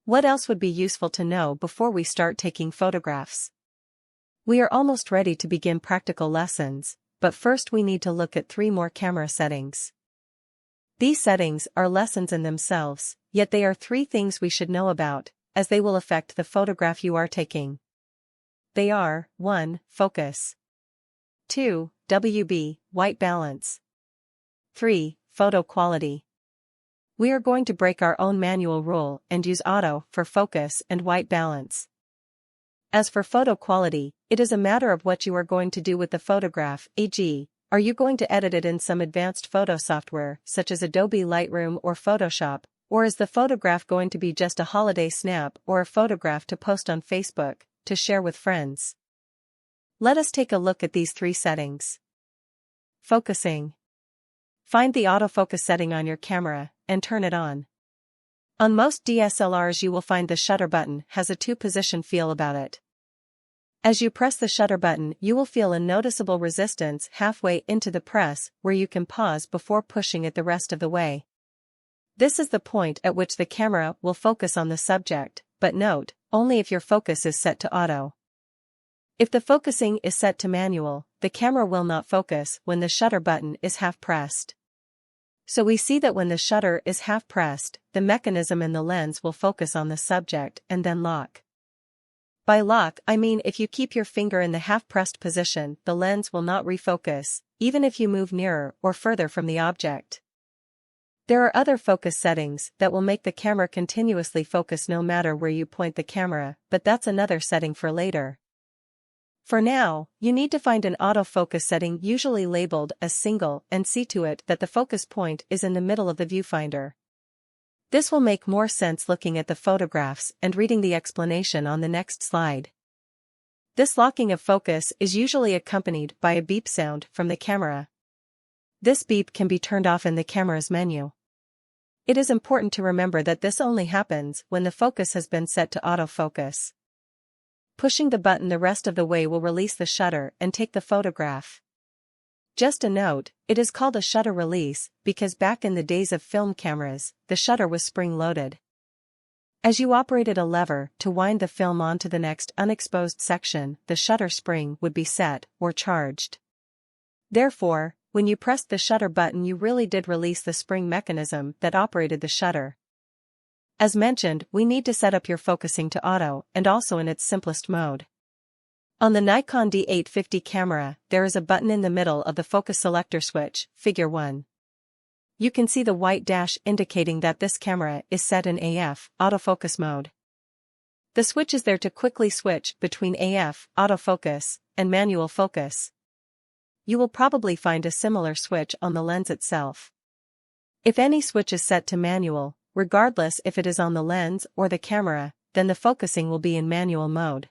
What else would be useful to know before we start taking photographs? We are almost ready to begin practical lessons, but first we need to look at 3 more camera settings. These settings are lessons in themselves, yet they are 3 things we should know about, as they will affect the photograph you are taking. They are: 1. Focus. 2. WB, white balance. 3. Photo quality. We are going to break our own manual rule and use auto for focus and white balance. As for photo quality, it is a matter of what you are going to do with the photograph, e.g., are you going to edit it in some advanced photo software such as Adobe Lightroom or Photoshop, or is the photograph going to be just a holiday snap or a photograph to post on Facebook, to share with friends? Let us take a look at these 3 settings. Focusing. Find the autofocus setting on your camera and turn it on. On most DSLRs you will find the shutter button has a 2-position feel about it. As you press the shutter button you will feel a noticeable resistance halfway into the press where you can pause before pushing it the rest of the way. This is the point at which the camera will focus on the subject, but note, only if your focus is set to auto. If the focusing is set to manual, the camera will not focus when the shutter button is half pressed. So we see that when the shutter is half pressed, the mechanism in the lens will focus on the subject and then lock. By lock I mean if you keep your finger in the half-pressed position, the lens will not refocus, even if you move nearer or further from the object. There are other focus settings that will make the camera continuously focus no matter where you point the camera, but that's another setting for later. For now, you need to find an autofocus setting usually labeled as single and see to it that the focus point is in the middle of the viewfinder. This will make more sense looking at the photographs and reading the explanation on the next slide. This locking of focus is usually accompanied by a beep sound from the camera. This beep can be turned off in the camera's menu. It is important to remember that this only happens when the focus has been set to autofocus. Pushing the button the rest of the way will release the shutter and take the photograph. Just a note, it is called a shutter release because back in the days of film cameras, the shutter was spring-loaded. As you operated a lever to wind the film onto the next unexposed section, the shutter spring would be set or charged. Therefore, when you pressed the shutter button you really did release the spring mechanism that operated the shutter. As mentioned, we need to set up your focusing to auto and also in its simplest mode. On the Nikon D850 camera, there is a button in the middle of the focus selector switch, figure 1. You can see the white dash indicating that this camera is set in AF, autofocus mode. The switch is there to quickly switch between AF, autofocus, and manual focus. You will probably find a similar switch on the lens itself. If any switch is set to manual, regardless if it is on the lens or the camera, then the focusing will be in manual mode.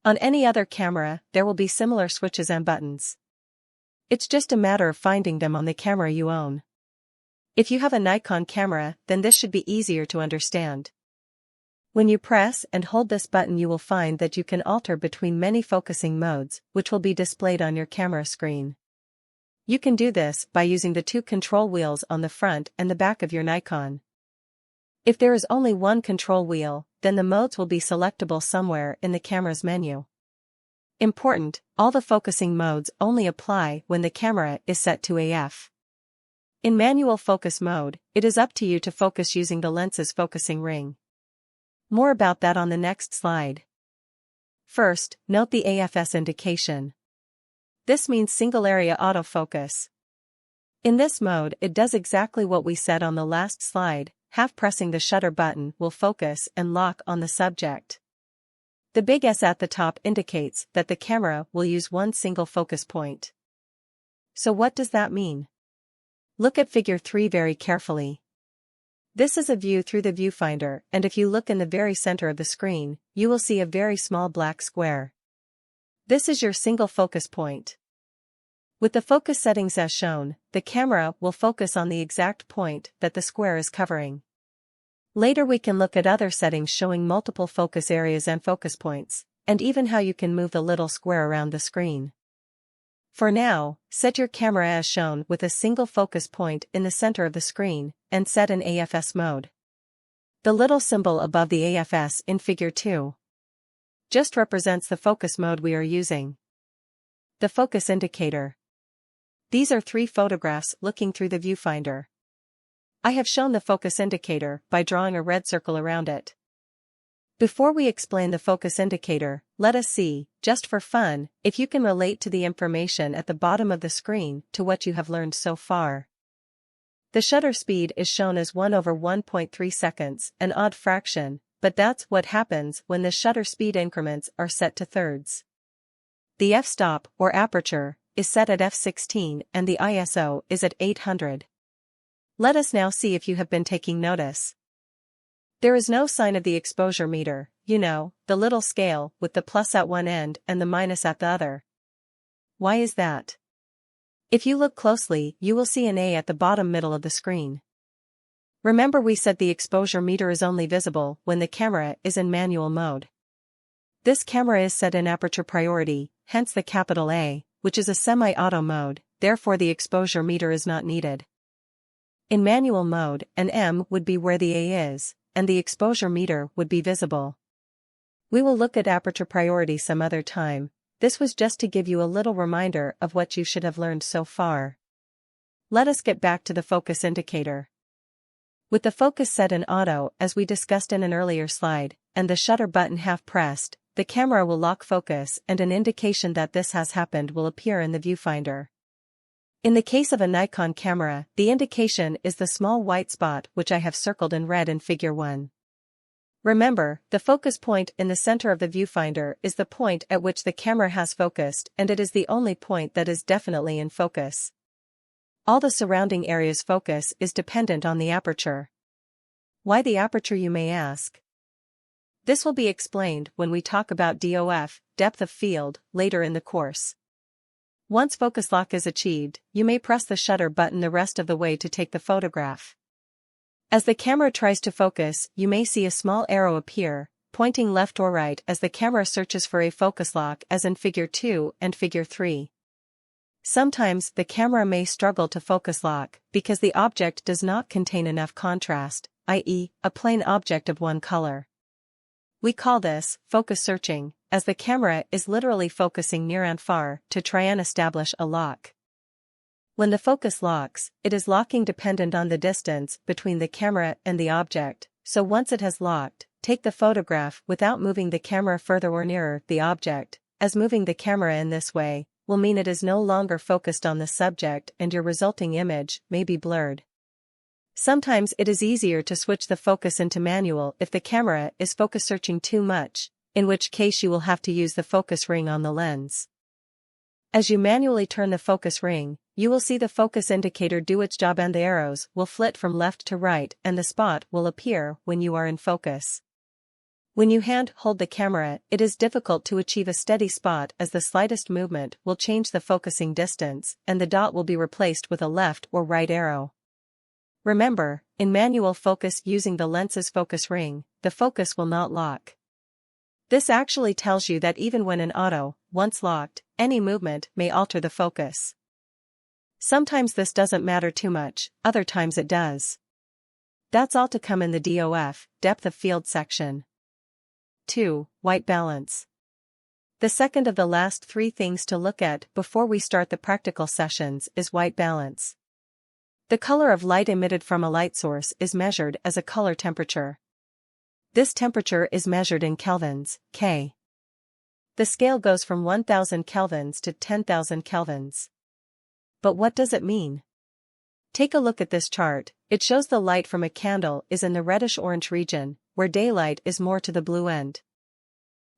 On any other camera, there will be similar switches and buttons. It's just a matter of finding them on the camera you own. If you have a Nikon camera, then this should be easier to understand. When you press and hold this button you will find that you can alter between many focusing modes, which will be displayed on your camera screen. You can do this by using the 2 control wheels on the front and the back of your Nikon. If there is only one control wheel, then the modes will be selectable somewhere in the camera's menu. Important, all the focusing modes only apply when the camera is set to AF. In manual focus mode, it is up to you to focus using the lens's focusing ring. More about that on the next slide. First, note the AFS indication. This means single area autofocus. In this mode, it does exactly what we said on the last slide. Half pressing the shutter button will focus and lock on the subject. The big S at the top indicates that the camera will use one single focus point. So what does that mean? Look at figure 3 very carefully. This is a view through the viewfinder, and if you look in the very center of the screen, you will see a very small black square. This is your single focus point. With the focus settings as shown, the camera will focus on the exact point that the square is covering. Later we can look at other settings showing multiple focus areas and focus points, and even how you can move the little square around the screen. For now, set your camera as shown with a single focus point in the center of the screen, and set in AFS mode. The little symbol above the AFS in Figure 2 just represents the focus mode we are using. The focus indicator. These are 3 photographs looking through the viewfinder. I have shown the focus indicator by drawing a red circle around it. Before we explain the focus indicator, let us see, just for fun, if you can relate to the information at the bottom of the screen to what you have learned so far. The shutter speed is shown as 1/1.3 seconds, an odd fraction, but that's what happens when the shutter speed increments are set to thirds. The f-stop, or aperture, is set at f16 and the ISO is at 800. Let us now see if you have been taking notice. There is no sign of the exposure meter, you know, the little scale with the plus at one end and the minus at the other. Why is that? If you look closely, you will see an A at the bottom middle of the screen. Remember we said the exposure meter is only visible when the camera is in manual mode. This camera is set in aperture priority, hence the capital A, which is a semi-auto mode, therefore the exposure meter is not needed. In manual mode, an M would be where the A is, and the exposure meter would be visible. We will look at aperture priority some other time. This was just to give you a little reminder of what you should have learned so far. Let us get back to the focus indicator. With the focus set in auto as we discussed in an earlier slide, and the shutter button half pressed, the camera will lock focus and an indication that this has happened will appear in the viewfinder. In the case of a Nikon camera, the indication is the small white spot which I have circled in red in Figure 1. Remember, the focus point in the center of the viewfinder is the point at which the camera has focused and it is the only point that is definitely in focus. All the surrounding area's focus is dependent on the aperture. Why the aperture, you may ask? This will be explained when we talk about DOF, depth of field, later in the course. Once focus lock is achieved, you may press the shutter button the rest of the way to take the photograph. As the camera tries to focus, you may see a small arrow appear, pointing left or right as the camera searches for a focus lock as in Figure 2 and Figure 3. Sometimes the camera may struggle to focus lock because the object does not contain enough contrast, i.e., a plain object of one color. We call this focus searching, as the camera is literally focusing near and far to try and establish a lock. When the focus locks, it is locking dependent on the distance between the camera and the object, so once it has locked, take the photograph without moving the camera further or nearer the object, as moving the camera in this way will mean it is no longer focused on the subject and your resulting image may be blurred. Sometimes it is easier to switch the focus into manual if the camera is focus searching too much, in which case you will have to use the focus ring on the lens. As you manually turn the focus ring, you will see the focus indicator do its job and the arrows will flit from left to right and the spot will appear when you are in focus. When you hand hold the camera, it is difficult to achieve a steady spot as the slightest movement will change the focusing distance and the dot will be replaced with a left or right arrow. Remember, in manual focus using the lens's focus ring, the focus will not lock. This actually tells you that even when in auto, once locked, any movement may alter the focus. Sometimes this doesn't matter too much, other times it does. That's all to come in the DOF, depth of field section. 2. White balance. The second of the last 3 things to look at before we start the practical sessions is white balance. The color of light emitted from a light source is measured as a color temperature. This temperature is measured in kelvins, K. The scale goes from 1000 kelvins to 10,000 kelvins. But what does it mean? Take a look at this chart. It shows the light from a candle is in the reddish-orange region, where daylight is more to the blue end.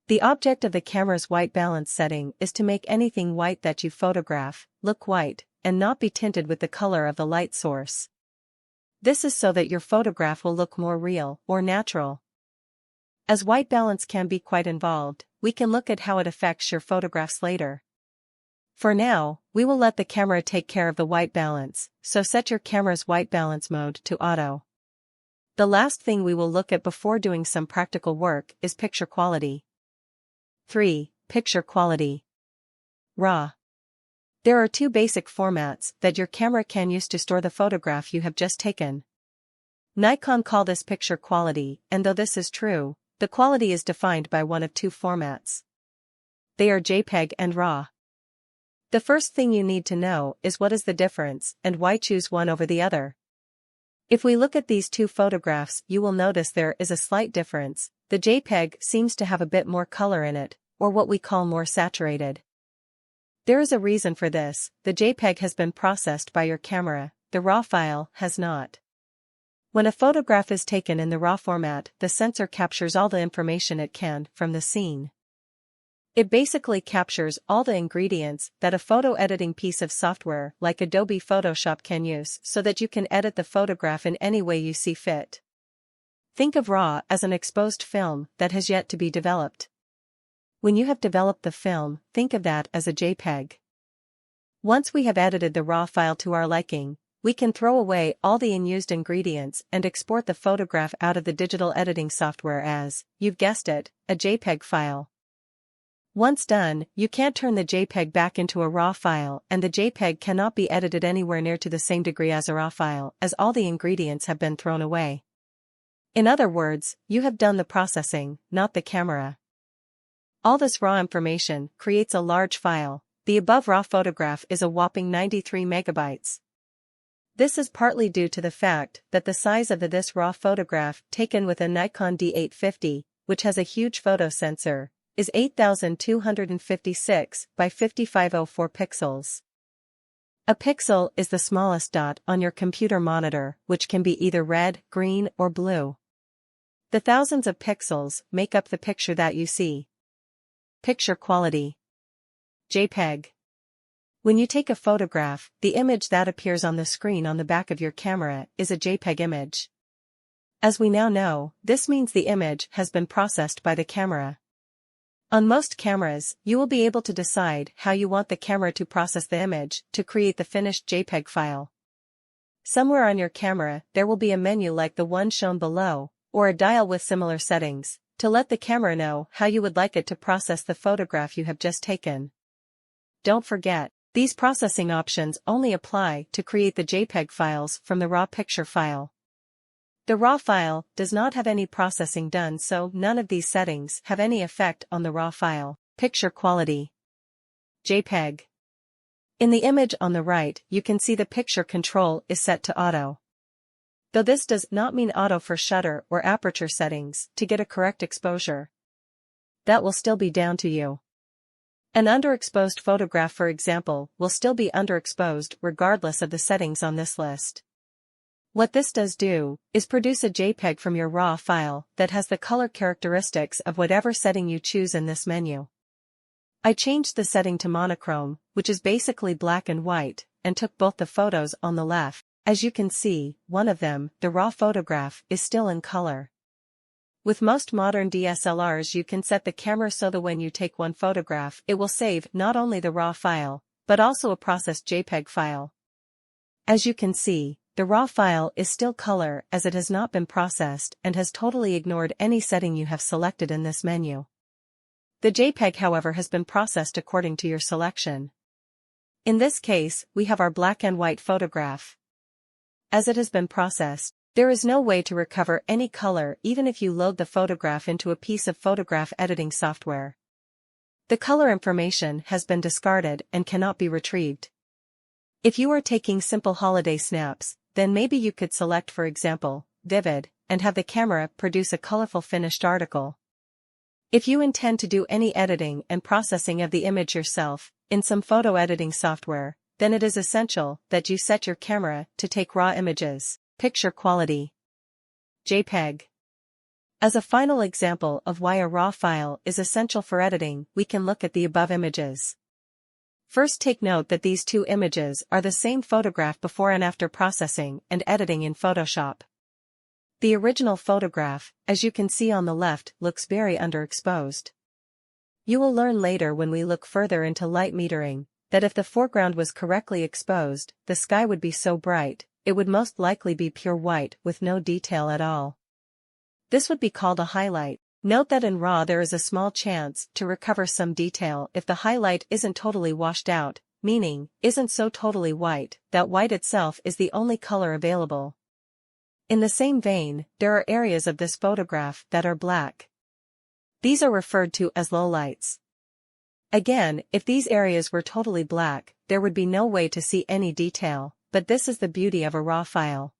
The object of the camera's white balance setting is to make anything white that you photograph look white, and not be tinted with the color of the light source. This is so that your photograph will look more real or natural. As white balance can be quite involved, we can look at how it affects your photographs later. For now, we will let the camera take care of the white balance, so set your camera's white balance mode to auto. The last thing we will look at before doing some practical work is picture quality. 3. Picture quality. RAW. There are 2 basic formats that your camera can use to store the photograph you have just taken. Nikon call this picture quality, and though this is true, the quality is defined by one of two formats. They are JPEG and RAW. The first thing you need to know is what is the difference and why choose one over the other. If we look at these two photographs, you will notice there is a slight difference. The JPEG seems to have a bit more color in it, or what we call more saturated. There is a reason for this. The JPEG has been processed by your camera, the RAW file has not. When a photograph is taken in the RAW format, the sensor captures all the information it can from the scene. It basically captures all the ingredients that a photo editing piece of software like Adobe Photoshop can use so that you can edit the photograph in any way you see fit. Think of RAW as an exposed film that has yet to be developed. When you have developed the film, think of that as a JPEG. Once we have edited the RAW file to our liking, we can throw away all the unused ingredients and export the photograph out of the digital editing software as, you've guessed it, a JPEG file. Once done, you can't turn the JPEG back into a RAW file, and the JPEG cannot be edited anywhere near to the same degree as a RAW file, as all the ingredients have been thrown away. In other words, you have done the processing, not the camera. All this raw information creates a large file. The above RAW photograph is a whopping 93 megabytes. This is partly due to the fact that the size of this RAW photograph taken with a Nikon D850, which has a huge photo sensor, is 8,256 by 5504 pixels. A pixel is the smallest dot on your computer monitor, which can be either red, green, or blue. The thousands of pixels make up the picture that you see. Picture quality. JPEG. When you take a photograph, the image that appears on the screen on the back of your camera is a JPEG image. As we now know, this means the image has been processed by the camera. On most cameras, you will be able to decide how you want the camera to process the image to create the finished JPEG file. Somewhere on your camera, there will be a menu like the one shown below, or a dial with similar settings, to let the camera know how you would like it to process the photograph you have just taken. Don't forget, these processing options only apply to create the JPEG files from the RAW picture file. The RAW file does not have any processing done, so none of these settings have any effect on the RAW file. Picture quality. JPEG. In the image on the right, you can see the picture control is set to auto. Though this does not mean auto for shutter or aperture settings to get a correct exposure. That will still be down to you. An underexposed photograph, for example, will still be underexposed regardless of the settings on this list. What this does do is produce a JPEG from your RAW file that has the color characteristics of whatever setting you choose in this menu. I changed the setting to monochrome, which is basically black and white, and took both the photos on the left. As you can see, one of them, the RAW photograph, is still in color. With most modern DSLRs, you can set the camera so that when you take one photograph, it will save not only the RAW file, but also a processed JPEG file. As you can see, the RAW file is still color as it has not been processed and has totally ignored any setting you have selected in this menu. The JPEG, however, has been processed according to your selection. In this case, we have our black and white photograph. As it has been processed, there is no way to recover any color even if you load the photograph into a piece of photograph editing software. The color information has been discarded and cannot be retrieved. If you are taking simple holiday snaps, then maybe you could select, for example, vivid, and have the camera produce a colorful finished article. If you intend to do any editing and processing of the image yourself, in some photo editing software, then it is essential that you set your camera to take RAW images. Picture quality. JPEG. As a final example of why a RAW file is essential for editing, we can look at the above images. First, take note that these two images are the same photograph before and after processing and editing in Photoshop. The original photograph, as you can see on the left, looks very underexposed. You will learn later when we look further into light metering, that if the foreground was correctly exposed, the sky would be so bright, it would most likely be pure white with no detail at all. This would be called a highlight. Note that in RAW there is a small chance to recover some detail if the highlight isn't totally washed out, meaning, isn't so totally white that white itself is the only color available. In the same vein, there are areas of this photograph that are black. These are referred to as lowlights. Again, if these areas were totally black, there would be no way to see any detail, but this is the beauty of a RAW file.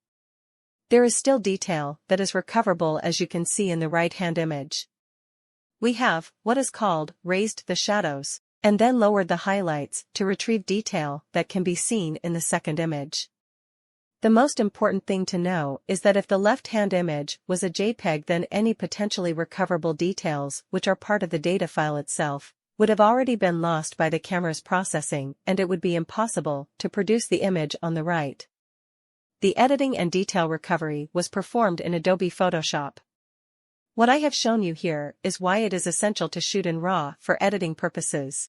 There is still detail that is recoverable, as you can see in the right-hand image. We have what is called raised the shadows, and then lowered the highlights to retrieve detail that can be seen in the second image. The most important thing to know is that if the left-hand image was a JPEG, then any potentially recoverable details, which are part of the data file itself, would have already been lost by the camera's processing, and it would be impossible to produce the image on the right. The editing and detail recovery was performed in Adobe Photoshop. What I have shown you here is why it is essential to shoot in RAW for editing purposes.